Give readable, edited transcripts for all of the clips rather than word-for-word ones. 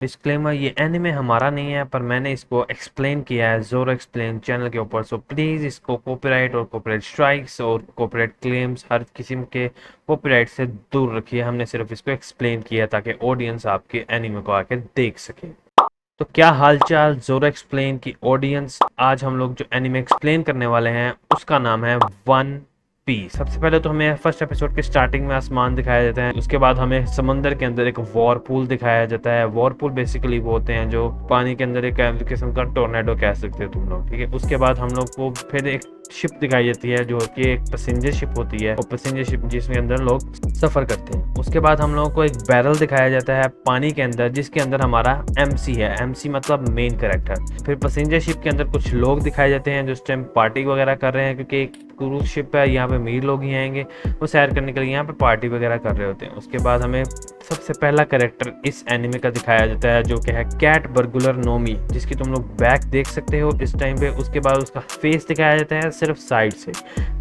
Disclaimer, ये anime हमारा नहीं है, पर मैंने इसको एक्सप्लेन किया है ज़ोरो एक्सप्लेन चैनल के ऊपर। सो प्लीज़ इसको कॉपीराइट और कॉपीराइट स्ट्राइक्स और कॉपीराइट क्लेम्स हर किस्म के कॉपीराइट से दूर रखिए। हमने सिर्फ इसको एक्सप्लेन किया ताकि ऑडियंस आपके एनिमे को आके देख सके। तो क्या हालचाल ज़ोरो एक्सप्लेन की ऑडियंस, आज हम लोग जो एनिमे एक्सप्लेन करने वाले हैं उसका नाम है वन पीस। सबसे पहले तो हमें फर्स्ट एपिसोड के स्टार्टिंग में आसमान दिखाया जाता है, उसके बाद हमें समंदर के अंदर एक वॉरपूल दिखाया जाता है। वॉरपूल बेसिकली वो होते हैं जो पानी के अंदर एक किस्म का टोर्नेडो कह सकते हो तुम लोग, ठीक है। उसके बाद हम लोग को फिर एक शिप दिखाई जाती है जो कि एक पैसेंजर शिप होती है, और पैसेंजर शिप जिसके अंदर लोग सफर करते हैं। उसके बाद हम लोगों को एक बैरल दिखाया जाता है पानी के अंदर, जिसके अंदर हमारा एमसी है। एमसी मतलब मेन कैरेक्टर। फिर पैसेंजर शिप के अंदर कुछ लोग दिखाए जाते हैं जो इस टाइम पार्टी वगैरह कर रहे हैं, क्योंकि एक क्रूज शिप है, यहाँ पे अमीर लोग ही आएंगे, वो सैर करने के लिए यहाँ पे पार्टी वगैरह कर रहे होते हैं। उसके बाद हमें सबसे पहला कैरेक्टर इस एनिमे का दिखाया जाता है जो कि है कैट बर्गुलर नोमी, जिसकी तुम लोग बैक देख सकते हो इस टाइम पे। उसके बाद उसका फेस दिखाया जाता है सिर्फ साइड से,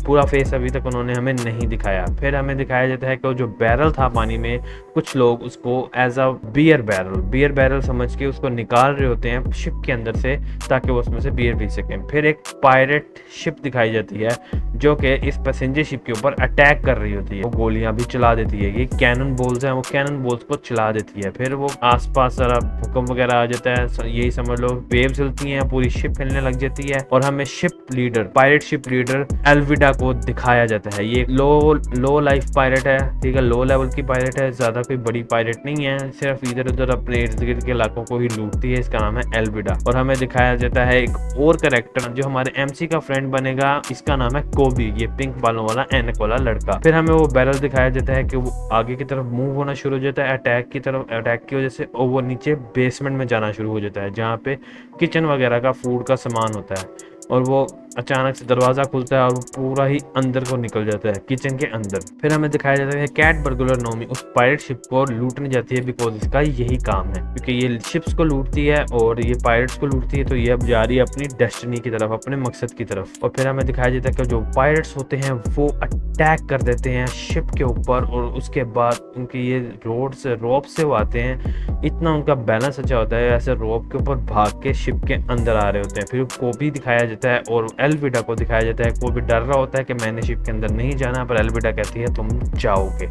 पूरा फेस अभी तक उन्होंने हमें नहीं दिखाया। फिर हमें दिखाया जाता है कि जो बैरल था पानी में, कुछ लोग उसको एज अ बियर बैरल समझ के उसको निकाल रहे होते हैं शिप के अंदर से, ताकि वो उसमें से बियर पी सकें। फिर एक पायरेट शिप दिखाई जाती है जो कि इस पैसेंजर शिप के ऊपर अटैक कर रही होती है, वो गोलियां भी चला देती है। ये कैनन बोल्स हैं, वो कैनन बोल्स को चला देती है। फिर वो आसपास जरा भूकंप वगैरह आ जाता है, यही समझ लो वेव्स हिलती हैं, पूरी शिप हिलने लग जाती है, और हमें ship leader, pirate ship leader Alvida को दिखाया जाता है। ये लो लाइफ पायरेट है, ठीक है, लो लेवल की पायरेट है, ज्यादा कोई बड़ी पायरेट नहीं है, सिर्फ इधर उधर अपने इर्द गिर्द के इलाकों को ही लूटती है। इसका नाम है एल्विडा। और हमें दिखाया जाता है एक और कैरेक्टर जो हमारे एमसी का फ्रेंड बनेगा, इसका नाम है कोबी, ये पिंक बालों वाला एनक वाला लड़का। फिर हमें वो बैरल दिखाया जाता है कि वो आगे की तरफ मूव होना शुरू हो जाता है अटैक की तरफ, अटैक की वजह से, और वो नीचे बेसमेंट में जाना शुरू हो जाता है जहाँ पे किचन वगैरह का फूड का सामान होता है। और वो अचानक से दरवाजा खुलता है और वो पूरा ही अंदर को निकल जाता है किचन के अंदर। फिर हमें दिखाया जाता है कैट बर्गुलर नोमी उस पायरेट शिप को लूटने जाती है, बिकॉज इसका यही काम है, क्योंकि ये शिप्स को लूटती है और ये पायरेट्स को लूटती है, तो ये अब जा रही है अपनी डेस्टिनी की तरफ, अपने मकसद की तरफ। और फिर हमें दिखाया जाता है कि जो पायरेट्स होते हैं वो अटैक कर देते हैं शिप के ऊपर, और उसके बाद उनके ये रोप से वो आते हैं, इतना उनका बैलेंस अच्छा होता है, ऐसे रोप के ऊपर भाग के शिप के अंदर आ रहे होते हैं। फिर कोबी दिखाया जाता है और एल्विडा को दिखाया जाता है। कोबी डर रहा होता है कि मैंने शिप के अंदर नहीं जाना, पर एल्विडा कहती है तुम जाओगे।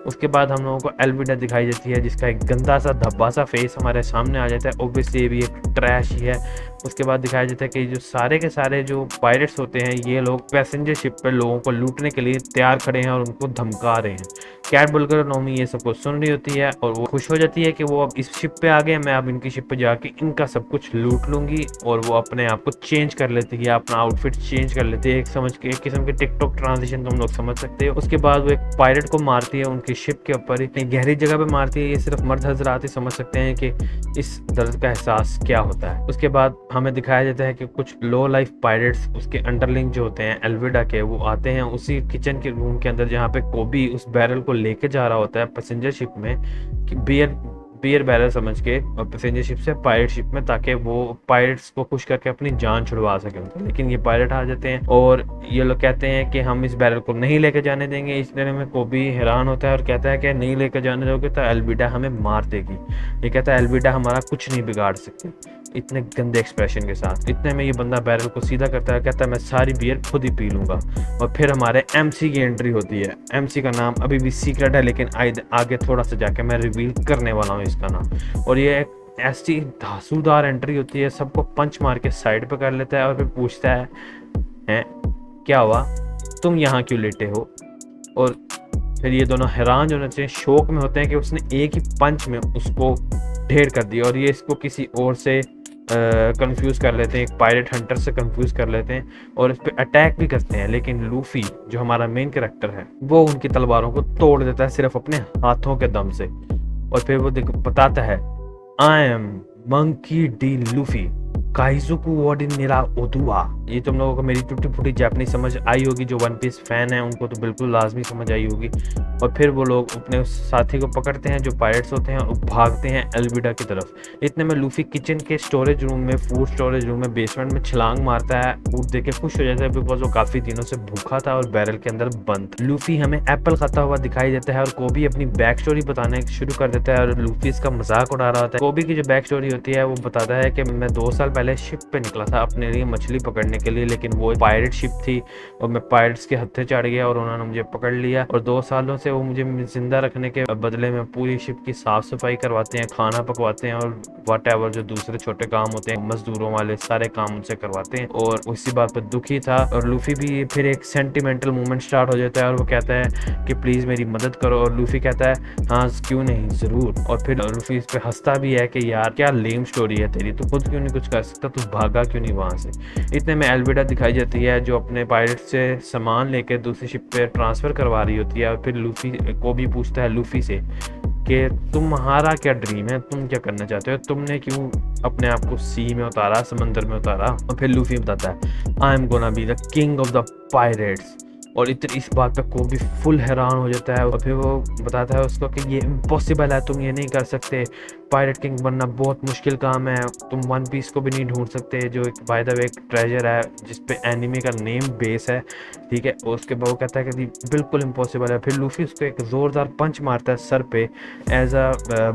उसके बाद हम लोगों को एल्विडा दिखाई जाती है जिसका एक गंदा सा धब्बा सा फेस हमारे सामने आ जाता है। ऑब्वियसली ये भी एक ट्रैश ही है। उसके बाद दिखाया जाता है कि जो सारे के सारे जो पायरेट्स होते हैं, ये लोग पैसेंजर शिप पर लोगों को लूटने के लिए तैयार खड़े हैं और उनको धमका रहे हैं। कैट बर्गुलर नोमी ये सब कुछ सुन रही होती है और वो खुश हो जाती है कि वो अब इस शिप पे आ गए, मैं अब इनकी शिप पे जाके इनका सब कुछ लूट लूंगी। और वो अपने आप को चेंज कर लेती है, अपना आउटफिट चेंज कर लेती है, एक समझ के एक किस्म के टिकटॉक ट्रांजिशन तुम लोग समझ सकते हो। उसके बाद वो एक पायरेट को मारती है उनकी शिप के ऊपर, इतनी गहरी जगह पे मारती है, ये सिर्फ मर्द हजरात ही समझ सकते हैं कि इस दर्द का एहसास क्या होता है। उसके बाद हमें दिखाया जाता है कि कुछ लो लाइफ पायरेट्स उसके अंडरलिंग जो होते हैं एल्विडा के, वो आते हैं उसी किचन के रूम के अंदर जहाँ पे कोबी उस बैरल को लेके जा रहा होता है पैसेंजर शिप में, कि बियर बैरल समझ के पैसेंजर शिप से पायरेट शिप में, ताकि वो पायरेट्स को खुश करके अपनी जान छुड़वा सके उनको। लेकिन ये पायरेट आ जाते हैं और ये लोग कहते हैं कि हम इस बैरल को नहीं लेके जाने देंगे। इस तरह में कोबी हैरान होता है और कहता है कि नहीं लेके जाने दोगे तो एल्विडा हमें मार देगी। ये कहता है एल्विडा हमारा कुछ नहीं बिगाड़ सकती, इतने गंदे एक्सप्रेशन के साथ। इतने में ये बंदा बैरल को सीधा करता है, कहता है मैं सारी बियर खुद ही पी लूंगा। और फिर हमारे एमसी की एंट्री होती है। एमसी का नाम अभी भी सीक्रेट है, लेकिन आगे थोड़ा सा जाके मैं रिवील करने वाला हूँ इसका नाम। और ये एक ऐसी धांसूदार एंट्री होती है, सबको पंच मार के साइड पे कर लेता है और फिर पूछता है, हैं क्या हुआ, तुम यहाँ क्यों लेटे हो। और फिर ये दोनों हैरान जो होते हैं, शौक में होते हैं कि उसने एक ही पंच में उसको ढेर कर दिया। और ये इसको किसी और से कंफ्यूज कर लेते हैं, एक पायरेट हंटर से कंफ्यूज कर लेते हैं और इस पे अटैक भी करते हैं। लेकिन लूफी जो हमारा मेन कैरेक्टर है, वो उनकी तलवारों को तोड़ देता है सिर्फ अपने हाथों के दम से। और फिर वो बताता है, I am Monkey D Luffy काइजुकु ओडिन निरा ओदुआ, ये तुम लोगों को मेरी टूटी फूटी जापानीज समझ आई होगी, जो वन पीस फैन है उनको तो बिल्कुल लाजमी समझ आई होगी। और फिर वो लोग अपने उस साथी को पकड़ते हैं जो पायरेट्स होते हैं और भागते हैं एल्विडा की तरफ। इतने में लूफी किचन के स्टोरेज रूम में, फूड स्टोरेज रूम में बेसमेंट में छलांग मारता है। फूड देख के खुश हो जाता है बिकॉज वो काफी दिनों से भूखा था और बैरल के अंदर बंद। लूफी हमें एप्पल खाता हुआ दिखाई देता है और कोबी अपनी बैक स्टोरी बताने शुरू कर देता है और लूफी इसका मजाक उड़ा रहा होता है। कोबी की जो बैक स्टोरी होती है वो बताता है कि मैं 2 साल पहले शिप पे निकला था अपने लिए मछली पकड़ने के लिए, लेकिन वो पायरेट शिप थी और मैं पायरेट्स के हत्थे चढ़ गया और उन्होंने मुझे पकड़ लिया। और 2 सालों से वो मुझे जिंदा रखने के बदले में पूरी शिप की साफ सफाई करवाते हैं, खाना पकवाते हैं और वट एवर जो दूसरे छोटे काम होते हैं मजदूरों वाले सारे काम उनसे करवाते हैं। और उसी बात पर दुखी था। और लूफी भी फिर एक सेंटिमेंटल मूवमेंट स्टार्ट हो जाता है और वो कहता है कि प्लीज मेरी मदद करो। और लूफी कहता है हाँ क्यों नहीं, जरूर। और फिर लूफी इस पे हंसता भी है कि यार क्या लेम स्टोरी है तेरी, तू खुद क्यों नहीं कुछ कर सकता, तू भागा क्यों नहीं वहां से। इतने में एल्विडा दिखाई जाती है जो अपने पायरेट से सामान लेकर दूसरी शिप पे ट्रांसफर करवा रही होती है। और फिर लूफी को भी पूछता है लूफी से कि तुम्हारा क्या ड्रीम है, तुम क्या करना चाहते हो, तुमने क्यों अपने आप को सी में उतारा, समंदर में उतारा। और फिर लूफी बताता है I am gonna be the king of the pirates. और इतनी इस बात पे कोबी फुल हैरान हो जाता है और फिर वो बताता है उसको कि ये इम्पॉसिबल है, तुम ये नहीं कर सकते, पायरेट किंग बनना बहुत मुश्किल काम है, तुम वन पीस को भी नहीं ढूंढ सकते जो एक बाय द वे एक ट्रेजर है जिसपे एनिमे का नेम बेस है, ठीक है। उसके बाद वो कहता है कि बिल्कुल इम्पॉसिबल है। फिर लूफी उसको एक जोरदार पंच मारता है सर पे, एज अ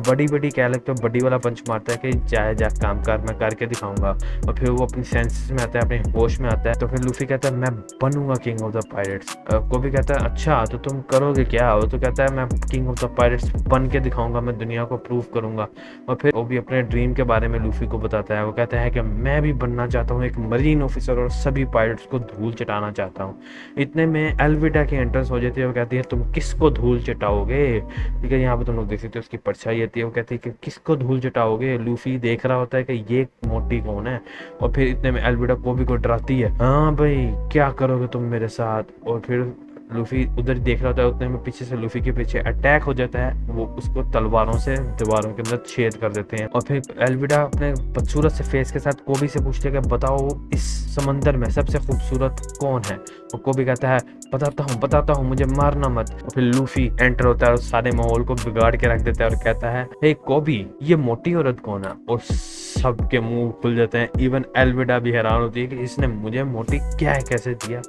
बड़ी कह लगता है, बड़ी वाला पंच मारता है कि जा काम कर, मैं करके दिखाऊंगा। और फिर वो अपनी सेंसेस में आता है, अपने होश में आता है। तो फिर लूफी कहता है मैं बनूंगा किंग ऑफ द पायरेट्स। कोबी कहता है अच्छा तो तुम करोगे क्या, वो तो कहता है मैं किंग ऑफ द पायरेट्स बन के दिखाऊंगा, मैं दुनिया को प्रूव करूंगा। और फिर वो भी अपने ड्रीम के बारे में लूफी को बताता है। वो कहता है कि मैं भी बनना चाहता हूँ एक मरीन ऑफिसर और सभी पायरेट्स को धूल चटाना चाहता हूँ। इतने में एल्विडा की एंट्रेंस हो जाती है। वो कहती है तुम किसको धूल चटाओगे, ठीक है। यहाँ पे तुम लोग देख सकते हो उसकी परछाई आती है। वो कहती है कि किसको धूल चटाओगे। लूफी देख रहा होता है कि ये मोटी कौन है। और फिर इतने में एल्विडा कोबी को डराती है, हाँ भाई क्या करोगे तुम मेरे साथ। और फिर लूफी उधर देख रहा होता है, उतने में पीछे से लूफी के पीछे अटैक हो जाता है। वो उसको तलवारों से दीवारों के अंदर छेद कर देते हैं। और फिर एल्विडा अपने बदसूरत से फेस के साथ कोबी से पूछते हैं कि बताओ इस समंदर में सबसे खूबसूरत कौन है। और कोबी कहता है बताता हूँ मुझे मारना मत। और फिर लूफी एंटर होता है और सारे माहौल को बिगाड़ के रख देता है और कहता है हे कोबी ये मोटी औरत कौन है। और सबके मुंह खुल जाते हैं, इवन एल्विडा भी हैरान होती है कि इसने मुझे मोटी क्या है कैसे दिया।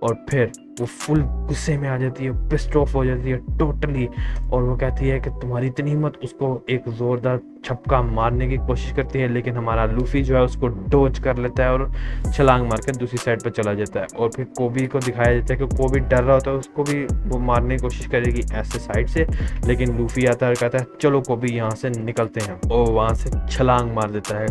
और फिर वो फुल गुस्से में आ जाती है, पिस्ड ऑफ हो जाती है टोटली। और वो कहती है कि तुम्हारी इतनी हिम्मत, उसको एक जोरदार छपका मारने की कोशिश करती है, लेकिन हमारा लूफी जो है उसको डोज कर लेता है और छलांग मार के दूसरी साइड पर चला जाता है। और फिर कोबी को दिखाया जाता है कि कोबी डर रहा होता है, उसको भी वो मारने की कोशिश करेगी ऐसे साइड से, लेकिन लूफी आता है और कहता है चलो कोबी यहाँ से निकलते हैं। और वहाँ से छलांग मार देता है।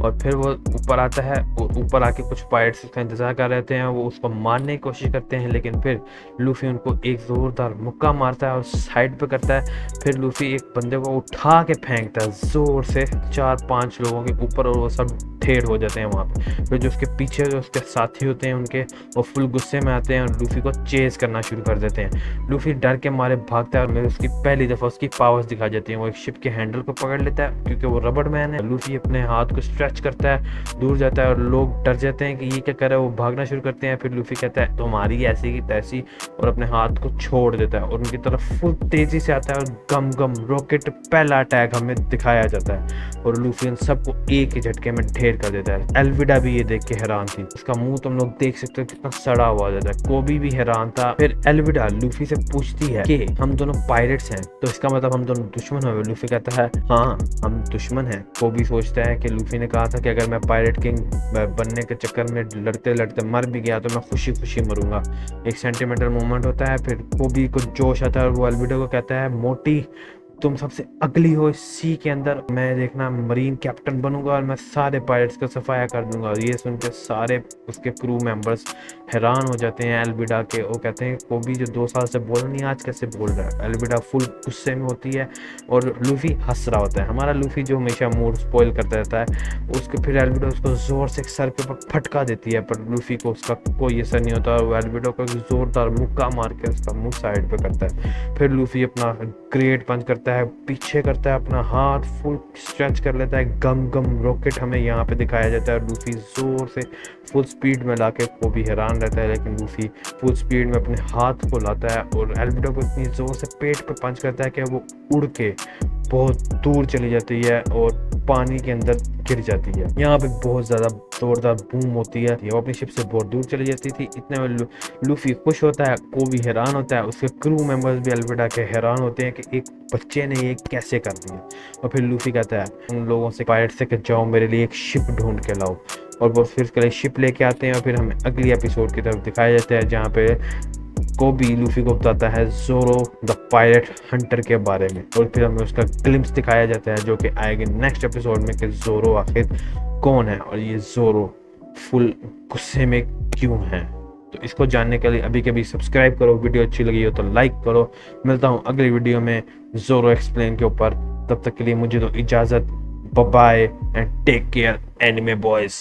और फिर वो ऊपर आता है और ऊपर आके कुछ पायरेट्स उसका इंतजार कर रहे हैं, वो उसको मारने की कोशिश करते हैं, लेकिन फिर लूफी उनको एक जोरदार मुक्का मारता है और साइड पे करता है। फिर लूफी एक बंदे को उठा के फेंकता है जोर से 4-5 लोगों के ऊपर और वो सब ढेर हो जाते हैं वहाँ पे। फिर जो उसके पीछे जो उसके साथी होते हैं उनके वो फुल गुस्से में आते हैं और लूफी को चेज करना शुरू कर देते हैं। लूफी डर के मारे भागता है और मैं उसकी पहली दफ़ा उसकी पावर्स दिखा जाती हैं। वो एक शिप के हैंडल को पकड़ लेता है क्योंकि वो रबड़ मैन है। लूफी अपने हाथ को स्ट्रेच करता है, दूर जाता है और लोग डर जाते हैं कि ये क्या कर रहा है, वो भागना शुरू करते हैं। फिर लूफी कहता है तुम्हारी ऐसी की तैसी और अपने हाथ को छोड़ देता है और उनकी तरफ फुल तेजी से आता है और गम रॉकेट पहला अटैक हमें दिखाया जाता है और लूफी उन सबको एक ही झटके में ढेर कर देता है। एल्विडा भी ये देख के हैरान थी, उसका मुंह तुम लोग देख सकते हो कितना सड़ा हुआ जाता है। कोबी भी हैरान था। फिर एल्विडा लूफी से पूछती है कि हम दोनों पायरेट्स हैं तो इसका मतलब हम दोनों दुश्मन हैं। लूफी कहता है हाँ हम दुश्मन हैं। कोबी सोचता है कि लूफी ने कहा था कि अगर मैं पायरेट किंग बनने के चक्कर में लड़ते लड़ते मर भी गया तो मैं खुशी खुशी मरूंगा। एक सेंटिमेंटल मोमेंट होता है। फिर कोबी को जोश आता है और वो एल्विडा को कहता है मोटी तुम सबसे अगली हो इस सी के अंदर, मैं देखना मरीन कैप्टन बनूंगा और मैं सारे पायरेट्स का सफाया कर दूंगा। और ये सुन के सारे उसके क्रू मेंबर्स हैरान हो जाते हैं एल्विडा के। वो कहते हैं कोबी जो 2 साल से बोल नहीं आज कैसे बोल रहा है। एल्विडा फुल गुस्से में होती है और लूफी हंस रहा होता है। हमारा लूफी जो हमेशा मूड स्पॉइल करता रहता है उसके फिर एल्विडा उसको जोर से सर के ऊपर फटका देती है पर लूफी को उसका कोई असर नहीं होता और वो एल्विडा को जोरदार मुक्का मार के उसका मुंह साइड पे करता है। फिर लूफी अपना ग्रेट पंच करता करता है, पीछे करता है, अपना हाथ फुल स्ट्रेच कर लेता है, गम गम रॉकेट हमें यहाँ पे दिखाया जाता है। लूफी जोर से फुल स्पीड में लाके को भी हैरान रहता है, लेकिन लूफी फुल स्पीड में अपने हाथ को लाता है और एल्बिडो को इतनी जोर से पेट पे पंच करता है कि वो उड़ के बहुत दूर चली जाती है और पानी के अंदर गिर जाती है। यहाँ पे बहुत ज़्यादा जोरदार बूम होती है, वो अपनी शिप से बहुत दूर चली जाती थी। इतने में लूफी खुश होता है, को भी हैरान होता है, उसके क्रू मेंबर्स भी एल्विडा के हैरान होते हैं कि एक बच्चे ने ये कैसे कर दिया। और फिर लूफी कहता है उन लोगों से पायरेट से कि जाओ मेरे लिए एक शिप ढूंढ के लाओ, और वो फिर उसके लिए शिप लेके आते हैं। और फिर हमें अगली एपिसोड की तरफ दिखाया जाता है जहाँ पे कोबी लूफी को बताता है जोरो द पायरेट हंटर के बारे में, और फिर हमें उसका ग्लिम्स दिखाया जाता है जो कि आएगा नेक्स्ट एपिसोड में कि जोरो आखिर कौन है और ये जोरो फुल गुस्से में क्यों है। तो इसको जानने के लिए अभी के अभी सब्सक्राइब करो, वीडियो अच्छी लगी हो तो लाइक करो। मिलता हूँ अगली वीडियो में जोरो एक्सप्लेन के ऊपर, तब तक के लिए मुझे तो इजाज़त, bye bye and take care anime boys.